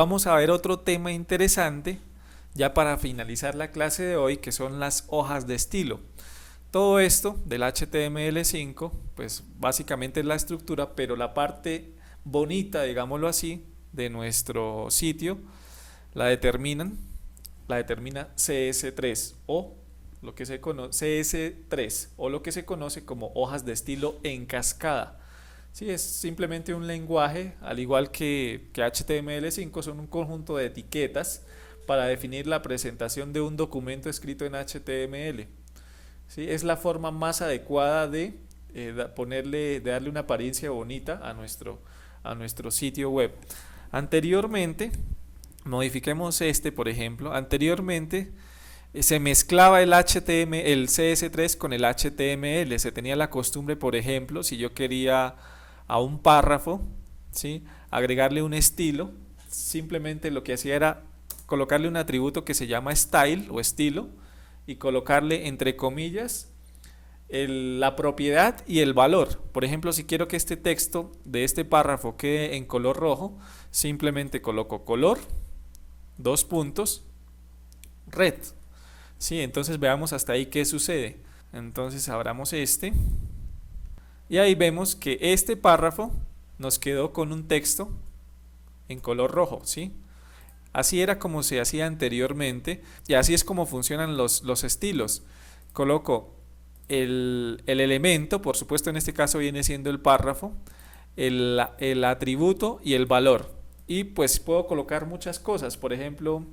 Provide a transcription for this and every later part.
vamos a ver otro tema interesante ya para finalizar la clase de hoy, que son las hojas de estilo. Todo esto del HTML5 pues básicamente es la estructura, pero la parte bonita, digámoslo así, de nuestro sitio la determina CS3 o lo que se conoce CS3 o lo que se conoce como hojas de estilo en cascada. Sí, es simplemente un lenguaje, al igual que HTML5, son un conjunto de etiquetas para definir la presentación de un documento escrito en HTML. ¿Sí? Es la forma más adecuada de darle una apariencia bonita a nuestro sitio web. Anteriormente, modifiquemos por ejemplo, anteriormente se mezclaba el CS3 con el HTML. Se tenía la costumbre, por ejemplo, si yo quería a un párrafo, ¿sí?, agregarle un estilo, simplemente lo que hacía era colocarle un atributo que se llama style o estilo y colocarle entre comillas la propiedad y el valor. Por ejemplo, si quiero que este texto de este párrafo quede en color rojo, simplemente coloco color, dos puntos, red. Sí, entonces veamos hasta ahí qué sucede. Entonces abramos y ahí vemos que este párrafo nos quedó con un texto en color rojo, ¿sí? Así era como se hacía anteriormente y así es como funcionan los estilos. Coloco el elemento, por supuesto en este caso viene siendo el párrafo, el atributo y el valor. Y pues puedo colocar muchas cosas, por ejemplo,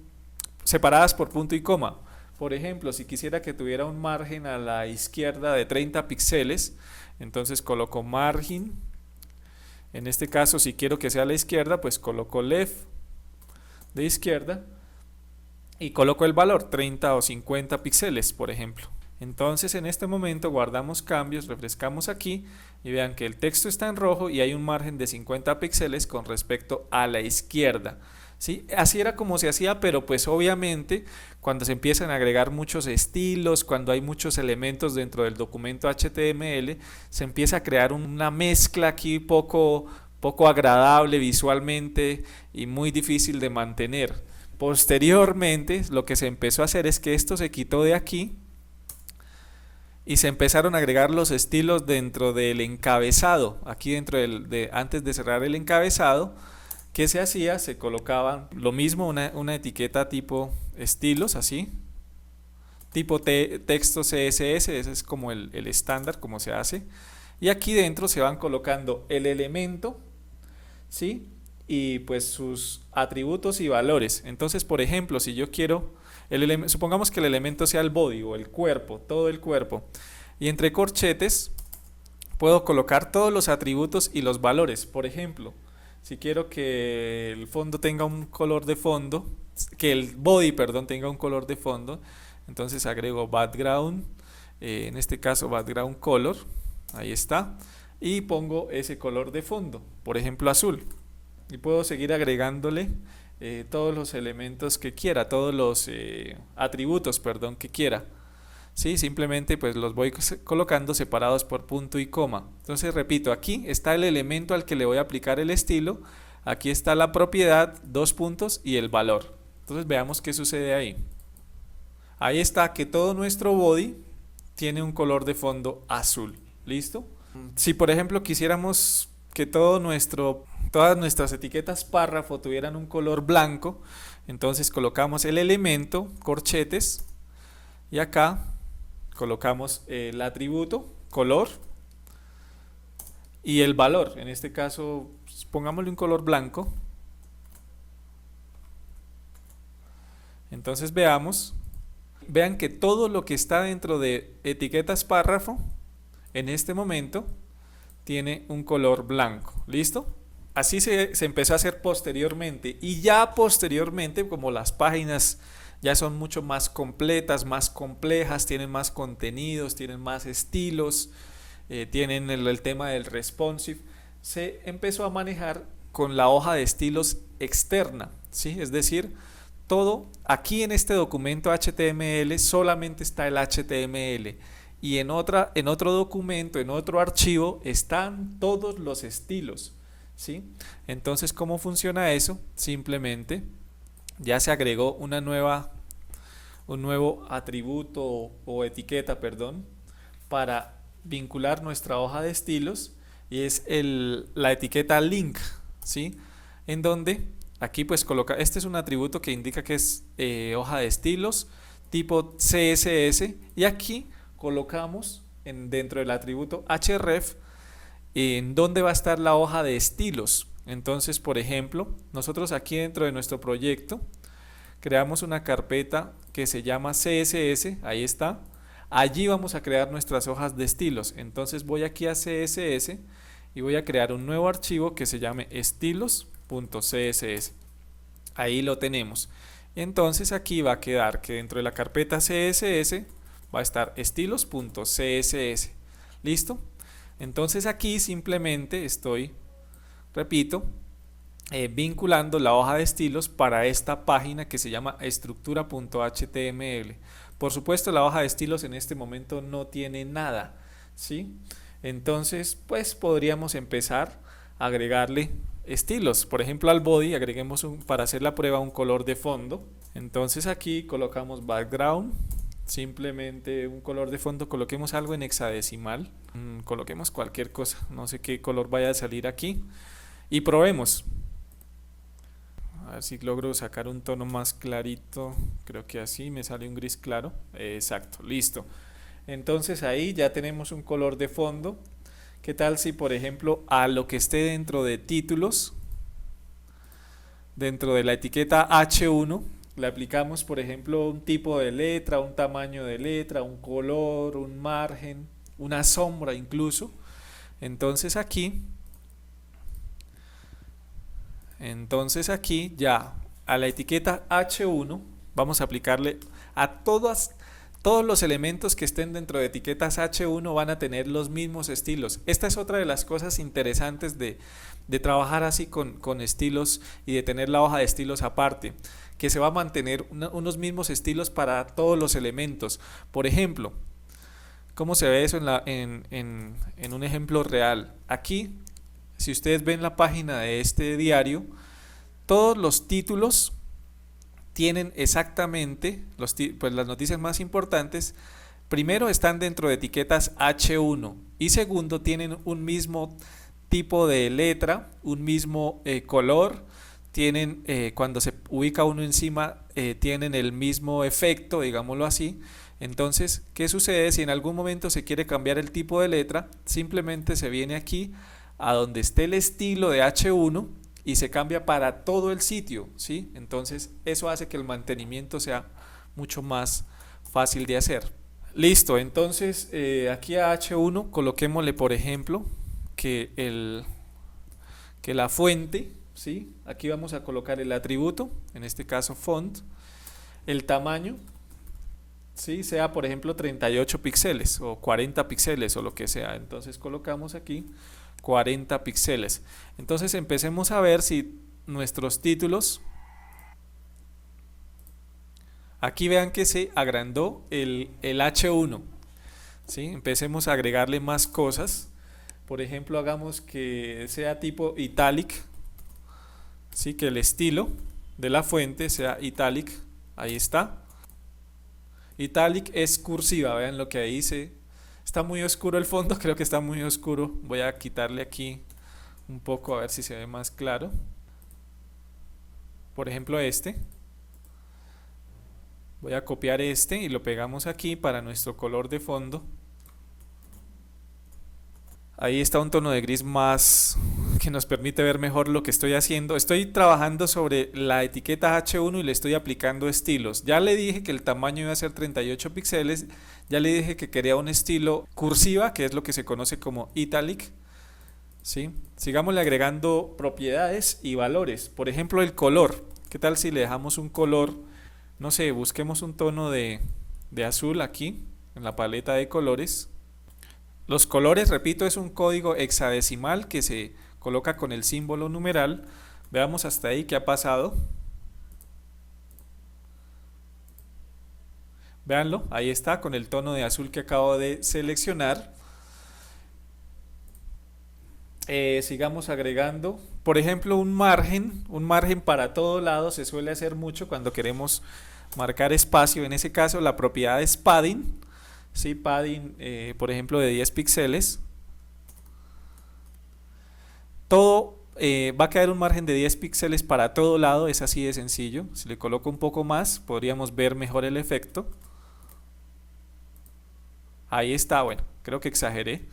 separadas por punto y coma. Por ejemplo, si quisiera que tuviera un margen a la izquierda de 30 píxeles, entonces coloco margin. En este caso, si quiero que sea a la izquierda, pues coloco left de izquierda y coloco el valor 30 o 50 píxeles, por ejemplo. Entonces en este momento guardamos cambios, refrescamos aquí y vean que el texto está en rojo y hay un margen de 50 píxeles con respecto a la izquierda. ¿Sí? Así era como se hacía, pero pues obviamente cuando se empiezan a agregar muchos estilos, cuando hay muchos elementos dentro del documento HTML, se empieza a crear una mezcla aquí poco agradable visualmente y muy difícil de mantener. Posteriormente lo que se empezó a hacer es que esto se quitó de aquí y se empezaron a agregar los estilos dentro del encabezado. Aquí dentro antes de cerrar el encabezado, ¿qué se hacía? Se colocaban lo mismo, una etiqueta tipo estilos, así, tipo texto CSS, ese es como el estándar, como se hace. Y aquí dentro se van colocando el elemento, ¿sí?, y pues sus atributos y valores. Entonces, por ejemplo, si yo quiero, supongamos que el elemento sea el body o el cuerpo, todo el cuerpo, y entre corchetes puedo colocar todos los atributos y los valores. Por ejemplo, si quiero que el fondo tenga un color de fondo, que el body, perdón, tenga un color de fondo, entonces agrego background, en este caso background color, ahí está, y pongo ese color de fondo, por ejemplo azul, y puedo seguir agregándole todos los elementos que quiera, todos los atributos, perdón, que quiera. ¿Sí? Simplemente pues los voy colocando separados por punto y coma. Entonces repito, aquí está el elemento al que le voy a aplicar el estilo, aquí está la propiedad, dos puntos y el valor. Entonces veamos qué sucede ahí. Ahí está que todo nuestro body tiene un color de fondo azul. ¿Listo? Si por ejemplo quisiéramos que todas nuestras etiquetas párrafo tuvieran un color blanco, entonces colocamos el elemento, corchetes, y acá colocamos el atributo, color, y el valor. En este caso, pongámosle un color blanco. Entonces vean que todo lo que está dentro de etiquetas párrafo, en este momento, tiene un color blanco. ¿Listo? Así se empezó a hacer posteriormente, y ya posteriormente, como las páginas ya son mucho más completas, más complejas, tienen más contenidos, tienen más estilos, tienen el tema del responsive, se empezó a manejar con la hoja de estilos externa, ¿sí? Es decir, todo aquí en este documento HTML solamente está el HTML, y en otro documento, en otro archivo, están todos los estilos. ¿sí? Entonces, ¿cómo funciona eso? Simplemente ya se agregó un nuevo atributo o etiqueta, perdón, para vincular nuestra hoja de estilos y es la etiqueta link, ¿sí? En donde aquí pues coloca, este es un atributo que indica que es hoja de estilos tipo CSS y aquí colocamos dentro del atributo href en dónde va a estar la hoja de estilos. Entonces, por ejemplo, nosotros aquí dentro de nuestro proyecto creamos una carpeta que se llama CSS, ahí está. Allí vamos a crear nuestras hojas de estilos. Entonces voy aquí a CSS y voy a crear un nuevo archivo que se llame estilos.css. Ahí lo tenemos. Entonces aquí va a quedar que dentro de la carpeta CSS va a estar estilos.css. ¿Listo? Entonces aquí simplemente estoy, repito, vinculando la hoja de estilos para esta página que se llama estructura.html. Por supuesto, la hoja de estilos en este momento no tiene nada, ¿sí? Entonces, pues podríamos empezar a agregarle estilos. Por ejemplo, al body agreguemos para hacer la prueba un color de fondo. Entonces aquí colocamos background, simplemente un color de fondo, coloquemos algo en hexadecimal, coloquemos cualquier cosa, no sé qué color vaya a salir aquí y probemos. A ver si logro sacar un tono más clarito. Creo que así me sale un gris claro. Exacto, listo. Entonces ahí ya tenemos un color de fondo. ¿Qué tal si, por ejemplo, a lo que esté dentro de títulos, dentro de la etiqueta H1, le aplicamos, por ejemplo, un tipo de letra, un tamaño de letra, un color, un margen, una sombra incluso? Entonces aquí ya a la etiqueta H1 vamos a aplicarle a todos los elementos que estén dentro de etiquetas H1 van a tener los mismos estilos. Esta es otra de las cosas interesantes de trabajar así con estilos y de tener la hoja de estilos aparte, que se va a mantener unos mismos estilos para todos los elementos. Por ejemplo, ¿cómo se ve eso en un ejemplo real? Aquí, si ustedes ven la página de este diario, todos los títulos tienen exactamente pues las noticias más importantes. Primero están dentro de etiquetas H1 y segundo tienen un mismo tipo de letra, un mismo color, tienen cuando se ubica uno encima tienen el mismo efecto, digámoslo así. Entonces, ¿qué sucede? Si en algún momento se quiere cambiar el tipo de letra, simplemente se viene aquí a donde esté el estilo de H1 y se cambia para todo el sitio, ¿sí? Entonces eso hace que el mantenimiento sea mucho más fácil de hacer. Listo, entonces aquí a H1 coloquémosle, por ejemplo, que la fuente, ¿sí? Aquí vamos a colocar el atributo, en este caso font, el tamaño, ¿sí? Sea por ejemplo 38 píxeles o 40 píxeles o lo que sea. Entonces colocamos aquí 40 píxeles. Entonces empecemos a ver si nuestros títulos, aquí vean que se agrandó el H1, ¿sí? Empecemos a agregarle más cosas. Por ejemplo, hagamos que sea tipo italic, ¿sí? Que el estilo de la fuente sea italic. Ahí está. Italic es cursiva, vean lo que ahí dice. Está muy oscuro el fondo, creo que está muy oscuro. Voy a quitarle aquí un poco a ver si se ve más claro. Por ejemplo este. Voy a copiar este y lo pegamos aquí para nuestro color de fondo. Ahí está un tono de gris más que nos permite ver mejor lo que estoy haciendo. Estoy trabajando sobre la etiqueta H1 y le estoy aplicando estilos. Ya le dije que el tamaño iba a ser 38 píxeles. Ya le dije que quería un estilo cursiva, que es lo que se conoce como italic, ¿sí? Sigámosle agregando propiedades y valores. Por ejemplo, el color. ¿Qué tal si le dejamos un color? No sé, busquemos un tono de azul aquí en la paleta de colores. Los colores, repito, es un código hexadecimal que se coloca con el símbolo numeral. Veamos hasta ahí qué ha pasado. Véanlo, ahí está con el tono de azul que acabo de seleccionar. Sigamos agregando, por ejemplo, un margen para todo lado se suele hacer mucho cuando queremos marcar espacio. En ese caso, la propiedad es padding, ¿sí? Padding, por ejemplo, de 10 píxeles. Todo va a quedar un margen de 10 píxeles para todo lado, es así de sencillo. Si le coloco un poco más, podríamos ver mejor el efecto. Ahí está, bueno, creo que exageré.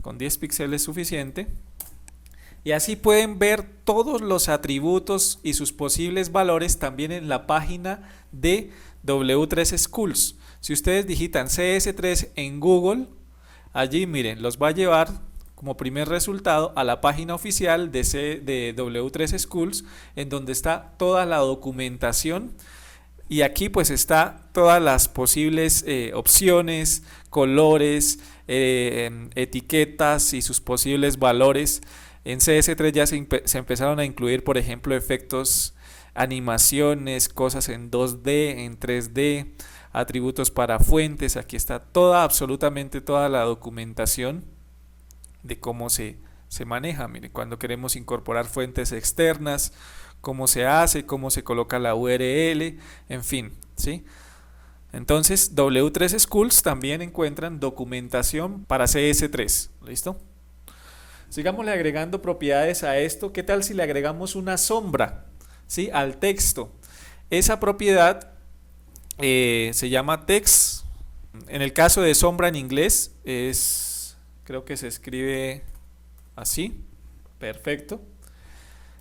Con 10 píxeles es suficiente. Y así pueden ver todos los atributos y sus posibles valores también en la página de W3 Schools. Si ustedes digitan CS3 en Google, allí miren, los va a llevar como primer resultado a la página oficial de W3 Schools, en donde está toda la documentación. Y aquí pues está todas las posibles opciones, colores, etiquetas y sus posibles valores. En CS3 ya se empezaron a incluir, por ejemplo, efectos, animaciones, cosas en 2D, en 3D, atributos para fuentes. Aquí está toda, absolutamente toda la documentación de cómo se maneja. Miren, cuando queremos incorporar fuentes externas, cómo se hace, cómo se coloca la URL, en fin, ¿sí? Entonces, W3 Schools también encuentran documentación para CS3. ¿Listo? Sigámosle agregando propiedades a esto. ¿Qué tal si le agregamos una sombra, ¿sí?, al texto? Esa propiedad se llama text. En el caso de sombra en inglés, creo que se escribe así. Perfecto.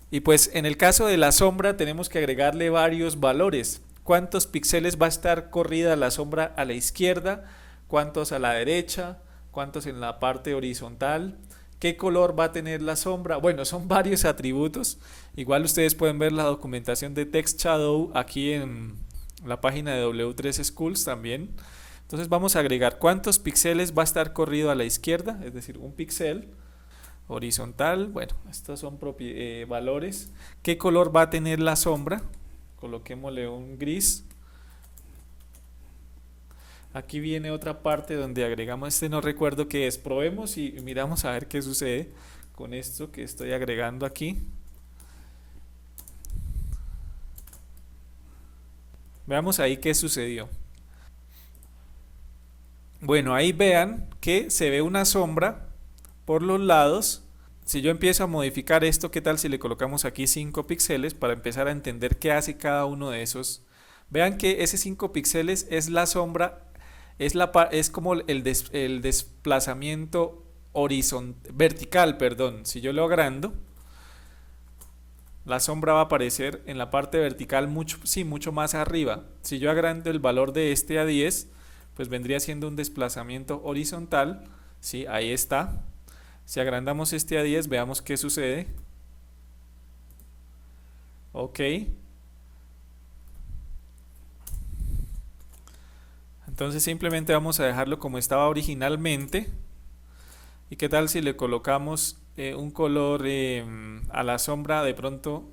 Y pues en el caso de la sombra tenemos que agregarle varios valores. ¿Cuántos píxeles va a estar corrida la sombra a la izquierda? ¿Cuántos a la derecha? ¿Cuántos en la parte horizontal? ¿Qué color va a tener la sombra? Bueno, son varios atributos. Igual ustedes pueden ver la documentación de Text Shadow aquí en la página de W3 Schools también. Entonces vamos a agregar cuántos píxeles va a estar corrido a la izquierda, es decir, un píxel. Horizontal, bueno, estos son valores. ¿Qué color va a tener la sombra? Coloquémosle un gris. Aquí viene otra parte donde agregamos, no recuerdo qué es. Probemos y miramos a ver qué sucede con esto que estoy agregando aquí. Veamos ahí qué sucedió. Bueno, ahí vean que se ve una sombra por los lados. Si yo empiezo a modificar esto, ¿qué tal si le colocamos aquí 5 píxeles para empezar a entender qué hace cada uno de esos? Vean que ese 5 píxeles es la sombra, es como el desplazamiento vertical, perdón. Si yo lo agrando, la sombra va a aparecer en la parte vertical mucho más arriba. Si yo agrando el valor de este a 10, pues vendría siendo un desplazamiento horizontal. ¿Sí? Ahí está. Si agrandamos este a 10, veamos qué sucede. Ok. Entonces simplemente vamos a dejarlo como estaba originalmente. ¿Y qué tal si le colocamos un color a la sombra, de pronto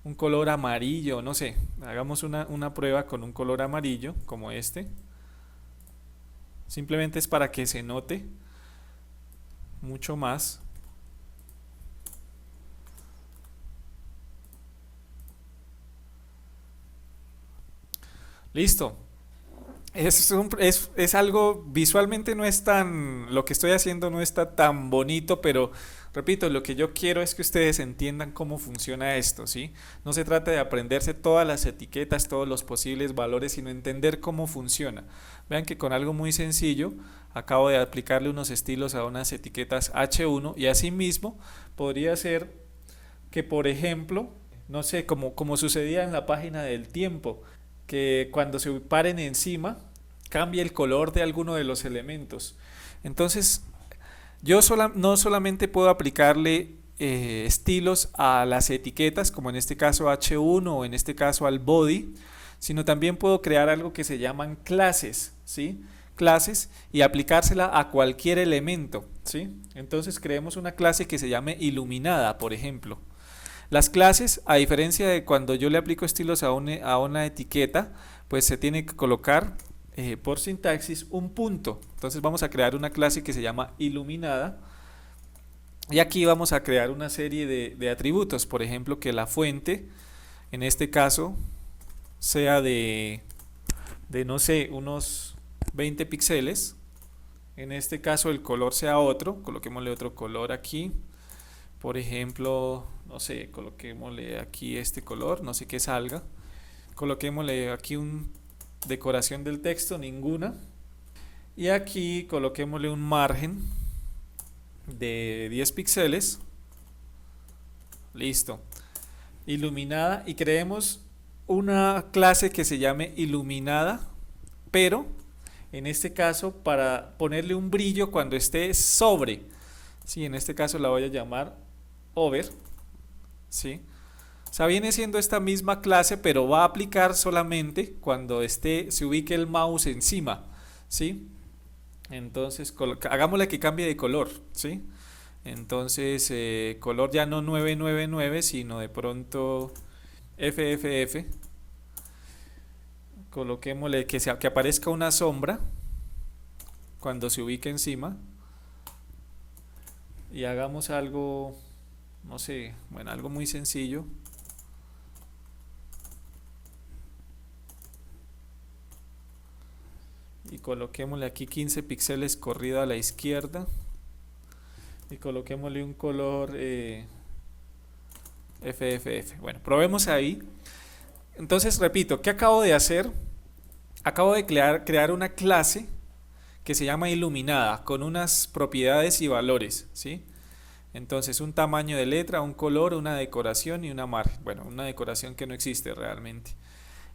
un color amarillo? No sé, hagamos una prueba con un color amarillo como este. Simplemente es para que se note mucho más. Listo. Es algo, visualmente no es tan, lo que estoy haciendo no está tan bonito, pero repito, lo que yo quiero es que ustedes entiendan cómo funciona esto, ¿sí? No se trata de aprenderse todas las etiquetas, todos los posibles valores, sino entender cómo funciona. Vean que con algo muy sencillo acabo de aplicarle unos estilos a unas etiquetas H1 y asimismo podría ser que, por ejemplo, no sé, como sucedía en la página del tiempo, que cuando se paren encima cambia el color de alguno de los elementos. Entonces yo no solamente puedo aplicarle estilos a las etiquetas, como en este caso H1 o en este caso al body, sino también puedo crear algo que se llaman clases, ¿sí? Clases, y aplicársela a cualquier elemento, ¿sí? Entonces creemos una clase que se llame iluminada, por ejemplo. Las clases, a diferencia de cuando yo le aplico estilos a una etiqueta, pues se tiene que colocar por sintaxis un punto. Entonces vamos a crear una clase que se llama iluminada. Y aquí vamos a crear una serie de atributos, por ejemplo, que la fuente, en este caso, sea de no sé, unos 20 píxeles. En este caso el color sea otro, coloquémosle otro color aquí. Por ejemplo, no sé, coloquémosle aquí este color, no sé qué salga. Coloquémosle aquí un decoración del texto, ninguna. Y aquí coloquémosle un margen de 10 píxeles. Listo. Iluminada, y creemos una clase que se llame iluminada, pero en este caso para ponerle un brillo cuando esté sobre. Sí, en este caso la voy a llamar over. ¿Sí? O sea, viene siendo esta misma clase, pero va a aplicar solamente cuando se ubique el mouse encima. ¿Sí? Entonces, hagámosle que cambie de color. ¿Sí? Entonces, color ya no 999, sino de pronto FFF. Coloquémosle que aparezca una sombra cuando se ubique encima. Y hagamos algo, no sé, bueno, algo muy sencillo. Y coloquémosle aquí 15 píxeles corrido a la izquierda. Y coloquémosle un color FFF. Bueno, probemos ahí. Entonces, repito, ¿qué acabo de hacer? Acabo de crear una clase que se llama iluminada con unas propiedades y valores, ¿sí? Entonces, un tamaño de letra, un color, una decoración y una margen. Bueno, una decoración que no existe realmente.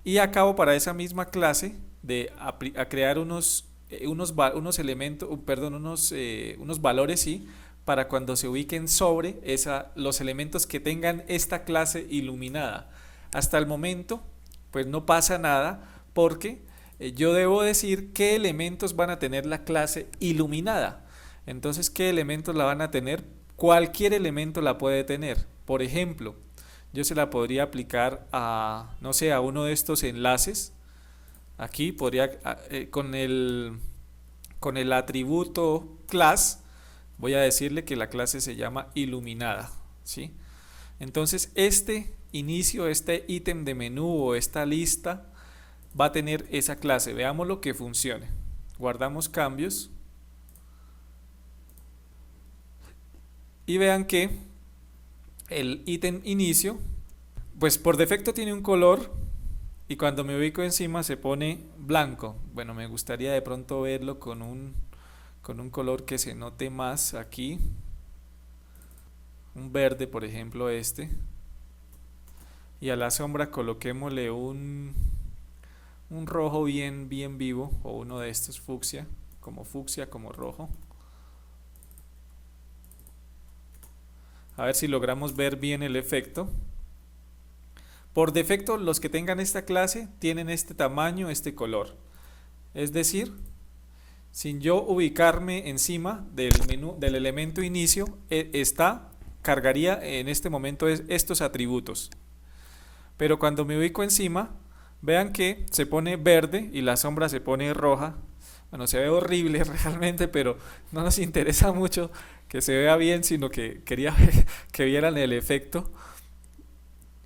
Y acabo para esa misma clase de a crear unos elementos, perdón, unos valores, sí, para cuando se ubiquen sobre los elementos que tengan esta clase iluminada. Hasta el momento, pues no pasa nada porque yo debo decir qué elementos van a tener la clase iluminada. Entonces, ¿qué elementos la van a tener? Cualquier elemento la puede tener. Por ejemplo, yo se la podría aplicar a, no sé, a uno de estos enlaces. Aquí podría, con el atributo class, voy a decirle que la clase se llama iluminada, ¿sí? Entonces, este inicio, este ítem de menú o esta lista va a tener esa clase. Veamos lo que funcione. Guardamos cambios. Y vean que el ítem inicio, pues por defecto tiene un color y cuando me ubico encima se pone blanco. Bueno, me gustaría de pronto verlo con un color que se note más aquí. Un verde, por ejemplo, este. Y a la sombra coloquémosle un rojo bien vivo, o uno de estos fucsia, como rojo. A ver si logramos ver bien el efecto. Por defecto, los que tengan esta clase tienen este tamaño, este color. Es decir, sin yo ubicarme encima del menú, del elemento inicio, cargaría en este momento estos atributos. Pero cuando me ubico encima, vean que se pone verde y la sombra se pone roja. Bueno, se ve horrible realmente, pero no nos interesa mucho que se vea bien, sino que quería que vieran el efecto.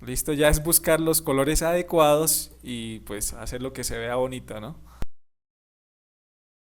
Listo, ya es buscar los colores adecuados y pues hacer lo que se vea bonito, ¿no?